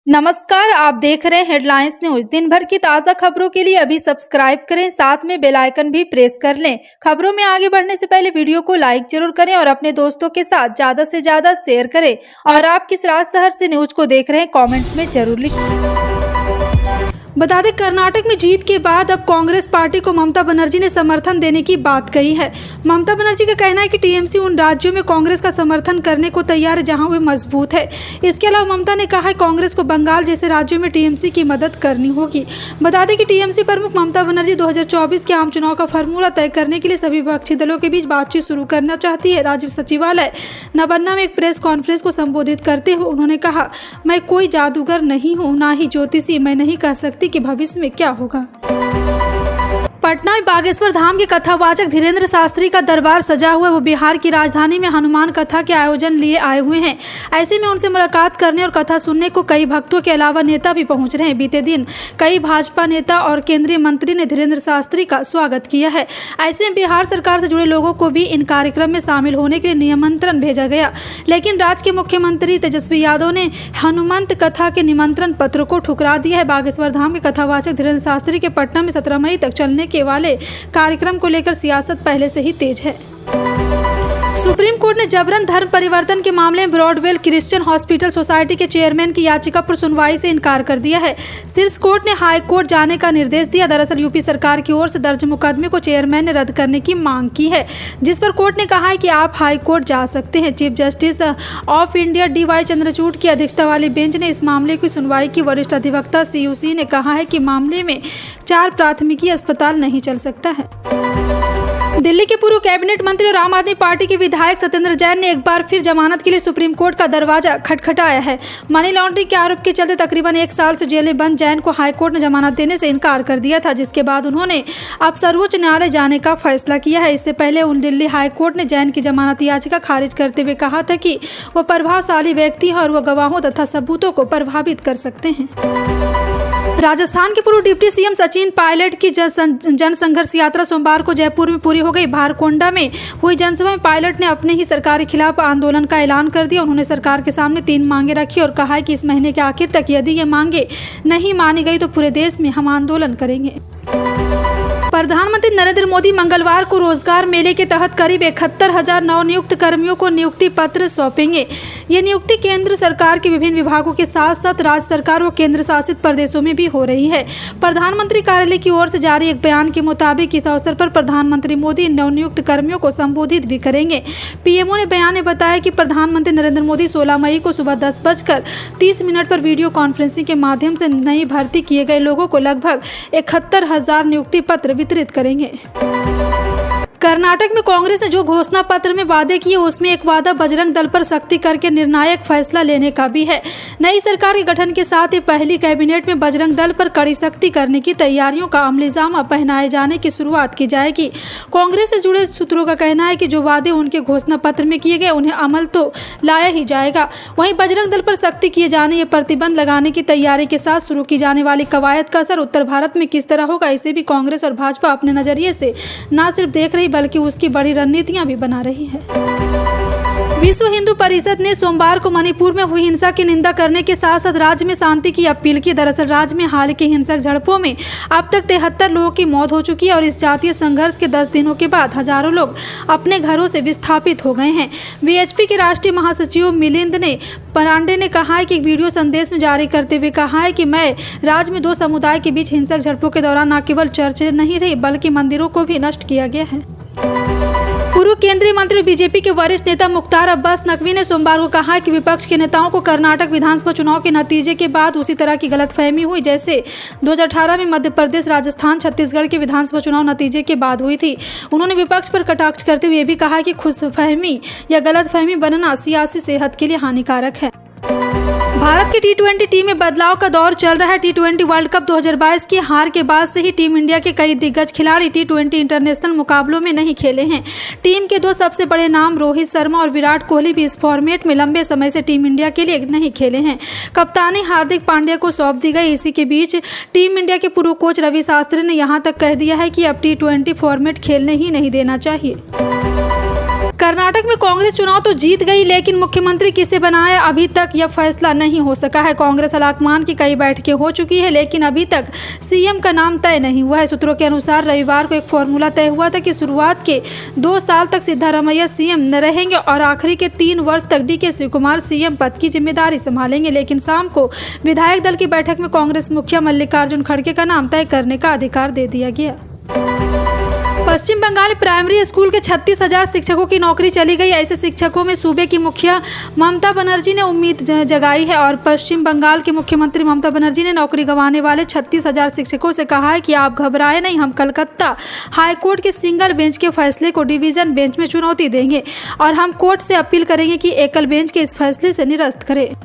नमस्कार, आप देख रहे हैं हेडलाइंस न्यूज। दिन भर की ताज़ा खबरों के लिए अभी सब्सक्राइब करें, साथ में बेल आइकन भी प्रेस कर लें। खबरों में आगे बढ़ने से पहले वीडियो को लाइक जरूर करें और अपने दोस्तों के साथ ज़्यादा से ज़्यादा शेयर करें। और आप किस राज्य शहर से न्यूज को देख रहे हैं, कमेंट में जरूर लिखें। बता दें, कर्नाटक में जीत के बाद अब कांग्रेस पार्टी को ममता बनर्जी ने समर्थन देने की बात कही है। ममता बनर्जी का कहना है कि टीएमसी उन राज्यों में कांग्रेस का समर्थन करने को तैयार है जहां वे मजबूत है। इसके अलावा ममता ने कहा है कांग्रेस को बंगाल जैसे राज्यों में टीएमसी की मदद करनी होगी। बता दें कि टीएमसी प्रमुख ममता बनर्जी 2024 के आम चुनाव का फार्मूला तय करने के लिए सभी विपक्षी दलों के बीच बातचीत शुरू करना चाहती है। राज्य सचिवालय नवान्ना में एक प्रेस कॉन्फ्रेंस को संबोधित करते हुए उन्होंने कहा, मैं कोई जादूगर नहीं हूँ, ना ही ज्योतिषी। मैं नहीं कह सकती कि भविष्य में क्या होगा। पटना में बागेश्वर धाम के कथावाचक धीरेन्द्र शास्त्री का दरबार सजा हुआ है। वो बिहार की राजधानी में हनुमान कथा के आयोजन लिए आए हुए हैं। ऐसे में उनसे मुलाकात करने और कथा सुनने को कई भक्तों के अलावा नेता भी पहुंच रहे हैं। बीते दिन कई भाजपा नेता और केंद्रीय मंत्री ने धीरेन्द्र शास्त्री का स्वागत किया है। ऐसे में बिहार सरकार से जुड़े लोगों को भी इन कार्यक्रम में शामिल होने के लिए निमंत्रण भेजा गया, लेकिन राज्य के मुख्यमंत्री तेजस्वी यादव ने हनुमंत कथा के निमंत्रण पत्र को ठुकरा दिया है। बागेश्वर धाम के कथावाचक धीरेन्द्र शास्त्री के पटना में 17 मई तक चलने वाले कार्यक्रम को लेकर सियासत पहले से ही तेज है। सुप्रीम कोर्ट ने जबरन धर्म परिवर्तन के मामले में ब्रॉडवेल क्रिश्चियन हॉस्पिटल सोसाइटी के चेयरमैन की याचिका पर सुनवाई से इनकार कर दिया है। शीर्ष कोर्ट ने हाई कोर्ट जाने का निर्देश दिया। दरअसल यूपी सरकार की ओर से दर्ज मुकदमे को चेयरमैन ने रद्द करने की मांग की है, जिस पर कोर्ट ने कहा है कि आप हाई कोर्ट जा सकते हैं। Chief justice of India DY Chandrachud की अध्यक्षता वाली बेंच ने इस मामले की सुनवाई की। वरिष्ठ अधिवक्ता CUC ने कहा है कि मामले में 4 प्राथमिकी अस्पताल नहीं चल सकता है। दिल्ली के पूर्व कैबिनेट मंत्री और आम आदमी पार्टी के विधायक सत्येंद्र जैन ने एक बार फिर जमानत के लिए सुप्रीम कोर्ट का दरवाजा खटखटाया है। मनी लॉन्ड्रिंग के आरोप के चलते तकरीबन 1 साल से जेल में बंद जैन को हाईकोर्ट ने जमानत देने से इनकार कर दिया था, जिसके बाद उन्होंने अब सर्वोच्च न्यायालय जाने का फैसला किया है। इससे पहले दिल्ली हाईकोर्ट ने जैन की जमानत याचिका खारिज करते हुए कहा था कि वह प्रभावशाली व्यक्ति है और वह गवाहों तथा सबूतों को प्रभावित कर सकते हैं। राजस्थान के पूर्व डिप्टी CM सचिन पायलट की जन संघर्ष यात्रा सोमवार को जयपुर में पूरी हो गई। भारकोंडा में हुई जनसभा में पायलट ने अपने ही सरकार के खिलाफ आंदोलन का ऐलान कर दिया। उन्होंने सरकार के सामने 3 मांगे रखी और कहा है कि इस महीने के आखिर तक यदि ये मांगे नहीं मानी गई तो पूरे देश में हम आंदोलन करेंगे। प्रधानमंत्री नरेंद्र मोदी मंगलवार को रोजगार मेले के तहत करीब 71,000 नवनियुक्त कर्मियों को नियुक्ति पत्र सौंपेंगे। ये नियुक्ति केंद्र सरकार के विभिन्न विभागों के साथ साथ राज्य सरकार और केंद्र शासित प्रदेशों में भी हो रही है। प्रधानमंत्री कार्यालय की ओर से जारी एक बयान के मुताबिक इस अवसर पर प्रधानमंत्री मोदी नवनियुक्त कर्मियों को संबोधित भी करेंगे। PMO ने बयान में बताया कि प्रधानमंत्री नरेंद्र मोदी 16 मई को सुबह 10:30 पर वीडियो कॉन्फ्रेंसिंग के माध्यम से नई भर्ती किए गए लोगों को लगभग 71,000 नियुक्ति पत्र वितरित करेंगे। कर्नाटक में कांग्रेस ने जो घोषणा पत्र में वादे किए उसमें एक वादा बजरंग दल पर सख्ती करके निर्णायक फैसला लेने का भी है। नई सरकार के गठन के साथ ही पहली कैबिनेट में बजरंग दल पर कड़ी सख्ती करने की तैयारियों का अमलीजामा पहनाए जाने की शुरुआत की जाएगी। कांग्रेस से जुड़े सूत्रों का कहना है कि जो वादे उनके घोषणा पत्र में किए गए उन्हें अमल तो लाया ही जाएगा। वहीं बजरंग दल पर सख्ती किए जाने या प्रतिबंध लगाने की तैयारी के साथ शुरू की जाने वाली कवायद का असर उत्तर भारत में किस तरह होगा, इसे भी कांग्रेस और भाजपा अपने नजरिए से न सिर्फ देख रही बल्कि उसकी बड़ी रणनीतियां भी बना रही है। विश्व हिंदू परिषद ने सोमवार को मणिपुर में हुई हिंसा की निंदा करने के साथ साथ राज्य में शांति की अपील की। दरअसल राज्य में हाल की हिंसक झड़पों में अब तक 73 लोगों की मौत हो चुकी है और इस जातीय संघर्ष के 10 दिनों के बाद हजारों लोग अपने घरों से विस्थापित हो गए हैं। VHP के राष्ट्रीय महासचिव मिलिंद ने पांडे ने कहा है कि एक वीडियो संदेश में जारी करते हुए कहा है कि मैं राज्य में 2 समुदाय के बीच हिंसक झड़पों के दौरान न केवल चर्च नहीं रही बल्कि मंदिरों को भी नष्ट किया गया है। पूर्व केंद्रीय मंत्री बीजेपी के वरिष्ठ नेता मुख्तार अब्बास नकवी ने सोमवार को कहा कि विपक्ष के नेताओं को कर्नाटक विधानसभा चुनाव के नतीजे के बाद उसी तरह की गलतफहमी हुई जैसे 2018 में मध्य प्रदेश, राजस्थान, छत्तीसगढ़ के विधानसभा चुनाव नतीजे के बाद हुई थी। उन्होंने विपक्ष पर कटाक्ष करते हुए भी कहा कि खुशफहमी या गलतफहमी बनना सियासी सेहत के लिए हानिकारक है। भारत की T20 टीम में बदलाव का दौर चल रहा है। T20 वर्ल्ड कप 2022 की हार के बाद से ही टीम इंडिया के कई दिग्गज खिलाड़ी T20 इंटरनेशनल मुकाबलों में नहीं खेले हैं। टीम के 2 सबसे बड़े नाम रोहित शर्मा और विराट कोहली भी इस फॉर्मेट में लंबे समय से टीम इंडिया के लिए नहीं खेले हैं। कप्तानी हार्दिक पांड्या को सौंप दी गई। इसी के बीच टीम इंडिया के पूर्व कोच रवि शास्त्री ने यहां तक कह दिया है कि अब T20 फॉर्मेट खेलने ही नहीं देना चाहिए। कर्नाटक में कांग्रेस चुनाव तो जीत गई, लेकिन मुख्यमंत्री किसे बनाए अभी तक यह फैसला नहीं हो सका है। कांग्रेस हलाकमान की कई बैठकें हो चुकी है, लेकिन अभी तक सीएम का नाम तय नहीं हुआ है। सूत्रों के अनुसार रविवार को एक फॉर्मूला तय हुआ था कि शुरुआत के 2 साल तक सिद्धारमैया सीएम न रहेंगे और आखिरी के 3 वर्ष तक डीके शिवकुमार सीएम पद की जिम्मेदारी संभालेंगे। लेकिन शाम को विधायक दल की बैठक में कांग्रेस मुखिया मल्लिकार्जुन खड़गे का नाम तय करने का अधिकार दे दिया गया। पश्चिम बंगाल प्राइमरी स्कूल के 36,000 शिक्षकों की नौकरी चली गई। ऐसे शिक्षकों में सूबे की मुखिया ममता बनर्जी ने उम्मीद जगाई है और पश्चिम बंगाल की मुख्यमंत्री ममता बनर्जी ने नौकरी गंवाने वाले 36,000 शिक्षकों से कहा है कि आप घबराएं नहीं, हम कलकत्ता हाईकोर्ट के सिंगल बेंच के फैसले को डिवीजन बेंच में चुनौती देंगे और हम कोर्ट से अपील करेंगे कि एकल बेंच के इस फैसले से निरस्त करे।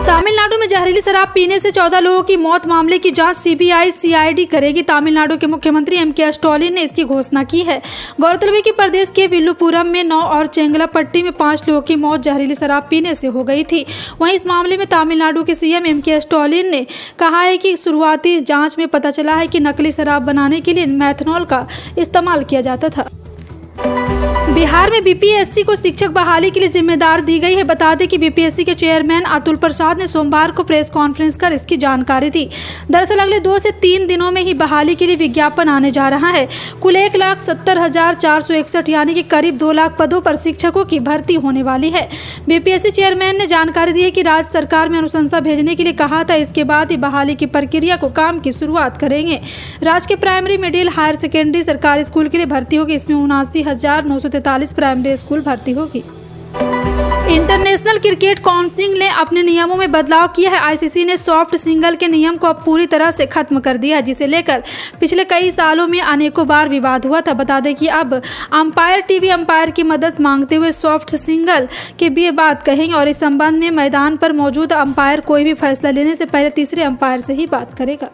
तमिलनाडु में जहरीली शराब पीने से 14 लोगों की मौत मामले की जांच सीबीआई सीआईडी करेगी। तमिलनाडु के मुख्यमंत्री एमके स्टालिन ने इसकी घोषणा की है। गौरतलब है कि प्रदेश के विल्लुपुरम में 9 और चेंगलापट्टी में 5 लोगों की मौत जहरीली शराब पीने से हो गई थी। वहीं इस मामले में तमिलनाडु के सीएम एमके स्टालिन ने कहा है कि शुरुआती जाँच में पता चला है कि नकली शराब बनाने के लिए मेथनॉल का इस्तेमाल किया जाता था। बिहार में बीपीएससी को शिक्षक बहाली के लिए जिम्मेदार दी गई है। बता दें कि बीपीएससी के चेयरमैन अतुल प्रसाद ने सोमवार को प्रेस कॉन्फ्रेंस कर इसकी जानकारी दी। दरअसल अगले 2 से 3 दिनों में ही बहाली के लिए विज्ञापन आने जा रहा है। कुल 1,70,461 यानी कि करीब 2 लाख पदों पर शिक्षकों की भर्ती होने वाली है। बीपीएससी चेयरमैन ने जानकारी दी है कि राज्य सरकार में अनुशंसा भेजने के लिए कहा था। इसके बाद ही बहाली की प्रक्रिया को काम की शुरुआत करेंगे। राज्य के प्राइमरी, मिडिल, हायर सेकेंडरी सरकारी स्कूल के लिए भर्ती होगी। इसमें 79,943 प्राइमरी स्कूल भर्ती होगी। इंटरनेशनल क्रिकेट काउंसिल ने अपने नियमों में बदलाव किया है। आईसीसी ने सॉफ्ट सिंगल के नियम को अब पूरी तरह से खत्म कर दिया है, जिसे लेकर पिछले कई सालों में अनेकों बार विवाद हुआ था। बता दें कि अब अंपायर टीवी अंपायर की मदद मांगते हुए सॉफ्ट सिंगल के भी बात कहेंगे और इस संबंध में मैदान पर मौजूद अंपायर कोई भी फैसला लेने से पहले तीसरे अंपायर से ही बात करेगा।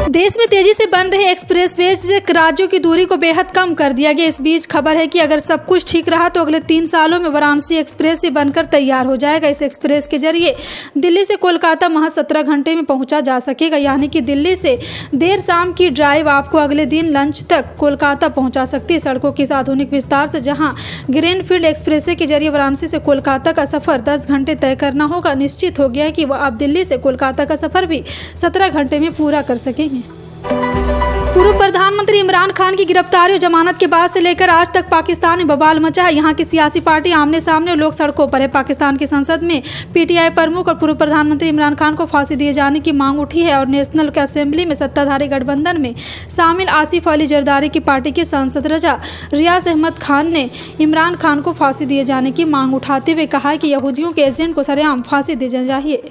देश में तेजी से बन रहे एक्सप्रेसवे से राज्यों की दूरी को बेहद कम कर दिया गया। इस बीच खबर है कि अगर सब कुछ ठीक रहा तो अगले 3 सालों में वाराणसी एक्सप्रेस से बनकर तैयार हो जाएगा। इस एक्सप्रेस के जरिए दिल्ली से कोलकाता महज 17 घंटे में पहुंचा जा सकेगा, यानी कि दिल्ली से देर शाम की ड्राइव आपको अगले दिन लंच तक कोलकाता पहुंचा सकती है। सड़कों के इस आधुनिक विस्तार से जहां ग्रीनफील्ड एक्सप्रेसवे के जरिए वाराणसी से कोलकाता का सफर 10 घंटे तय करना होगा, निश्चित हो गया है कि वह अब दिल्ली से कोलकाता का सफर भी 17 घंटे में पूरा कर सकेंगे। पूर्व प्रधानमंत्री इमरान खान की गिरफ्तारी और जमानत के बाद से लेकर आज तक पाकिस्तान में बवाल मचा है। यहाँ की सियासी पार्टी आमने सामने और लोग सड़कों पर है। पाकिस्तान की संसद में पीटीआई प्रमुख और पूर्व प्रधानमंत्री इमरान खान को फांसी दिए जाने की मांग उठी है और नेशनल असेंबली में सत्ताधारी गठबंधन में शामिल आसिफ अली जरदारी की पार्टी के सांसद रजा रियाज अहमद खान ने इमरान खान को फांसी दिए जाने की मांग उठाते हुए कहा है कि यहूदियों के एजेंट को सरेआम फांसी दी जानी चाहिए।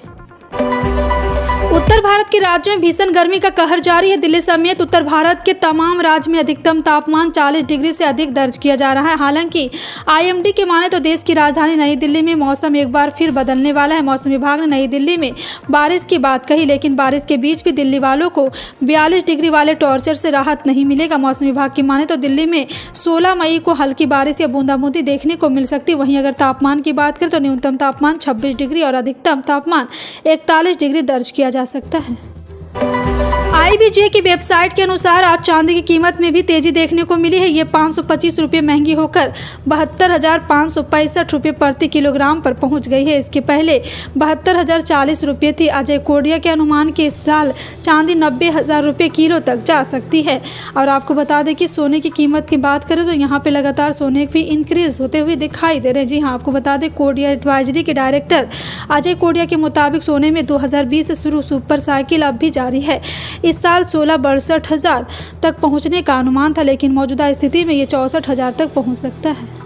उत्तर भारत के राज्यों में भीषण गर्मी का कहर जारी है। दिल्ली समेत उत्तर भारत के तमाम राज्य में अधिकतम तापमान 40 डिग्री से अधिक दर्ज किया जा रहा है। हालांकि आईएमडी के माने तो देश की राजधानी नई दिल्ली में मौसम एक बार फिर बदलने वाला है। मौसम विभाग ने नई दिल्ली में बारिश की बात कही, लेकिन बारिश के बीच भी दिल्ली वालों को 42 डिग्री वाले टॉर्चर से राहत नहीं मिलेगा। मौसम विभाग की माने तो दिल्ली में 16 मई को हल्की बारिश या बूंदाबूंदी देखने को मिल सकती है। वहीं अगर तापमान की बात करें तो न्यूनतम तापमान 26 डिग्री और अधिकतम तापमान 41 डिग्री दर्ज किया जा सकता है। आईबीजे की वेबसाइट के अनुसार आज चांदी की कीमत में भी तेजी देखने को मिली है। ये 525 रुपये महंगी होकर 72,565 रुपये प्रति किलोग्राम पर पहुंच गई है। इसके पहले 72,040 रुपये थी। अजय कोडिया के अनुमान के इस साल चांदी 90,000 रुपये किलो तक जा सकती है। और आपको बता दें कि सोने की कीमत की बात करें तो यहाँ पे लगातार सोने भी इंक्रीज होते हुए दिखाई दे रहे हैं। जी हाँ, आपको बता दें कोडिया एडवाइजरी के डायरेक्टर अजय कोडिया के मुताबिक सोने में 2020 से शुरू सुपर साइकिल अब भी जारी है। इस साल 16,62,000 तक पहुंचने का अनुमान था, लेकिन मौजूदा स्थिति में ये 64,000 तक पहुंच सकता है।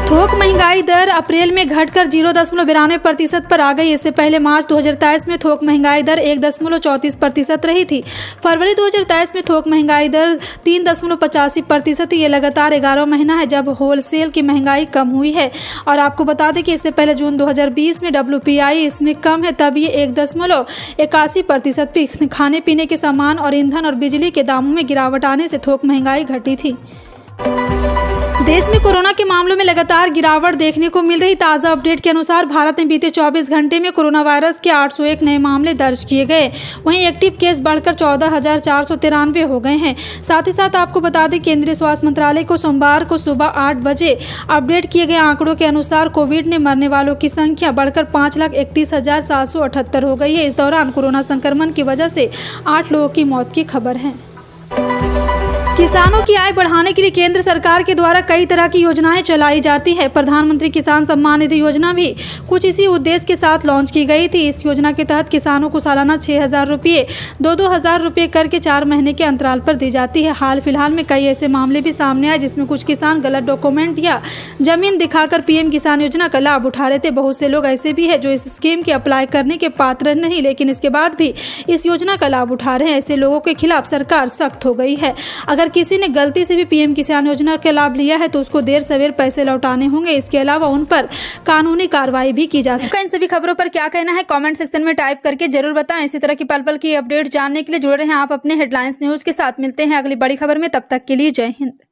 थोक महंगाई दर अप्रैल में घटकर 0.92% पर आ गई। इससे पहले मार्च 2023 में थोक महंगाई दर 1.34% रही थी। फरवरी 2023 में थोक महंगाई दर 3.85%। ये लगातार 11 महीना है जब होलसेल की महंगाई कम हुई है। और आपको बता दें कि इससे पहले जून 2020 में WPI इसमें कम है, तब ये 1.81% खाने पीने के सामान और ईंधन और बिजली के दामों में गिरावट आने से थोक महंगाई घटी थी। देश में कोरोना के मामलों में लगातार गिरावट देखने को मिल रही। ताज़ा अपडेट के अनुसार भारत में बीते 24 घंटे में कोरोना वायरस के 801 नए मामले दर्ज किए गए। वहीं एक्टिव केस बढ़कर 14,493 हो गए हैं। साथ ही साथ आपको बता दें, केंद्रीय स्वास्थ्य मंत्रालय को सोमवार को सुबह 8 बजे अपडेट किए गए आंकड़ों के अनुसार कोविड ने मरने वालों की संख्या बढ़कर 5,31,778 हो गई है। इस दौरान कोरोना संक्रमण की वजह से 8 लोगों की मौत की खबर है। किसानों की आय बढ़ाने के लिए केंद्र सरकार के द्वारा कई तरह की योजनाएं चलाई जाती है। प्रधानमंत्री किसान सम्मान निधि योजना भी कुछ इसी उद्देश्य के साथ लॉन्च की गई थी। इस योजना के तहत किसानों को सालाना 6,000 रुपये 2,000 रुपये करके 4 महीने के अंतराल पर दी जाती है। हाल फिलहाल में कई ऐसे मामले भी सामने आए जिसमें कुछ किसान गलत डॉक्यूमेंट या जमीन दिखाकर पीएम किसान योजना का लाभ उठा रहे थे। बहुत से लोग ऐसे भी है जो इस स्कीम के अप्लाई करने के पात्र नहीं, लेकिन इसके बाद भी इस योजना का लाभ उठा रहे हैं। ऐसे लोगों के खिलाफ सरकार सख्त हो गई है। अगर किसी ने गलती से भी पीएम किसान योजना का लाभ लिया है तो उसको देर सवेर पैसे लौटाने होंगे। इसके अलावा उन पर कानूनी कार्रवाई भी की जा सकती है। इन सभी खबरों पर क्या कहना है कमेंट सेक्शन में टाइप करके जरूर बताएं। इसी तरह की पल पल की अपडेट जानने के लिए जुड़े रहें आप अपने हेडलाइंस न्यूज के साथ। मिलते हैं अगली बड़ी खबर में, तब तक के लिए जय हिंद।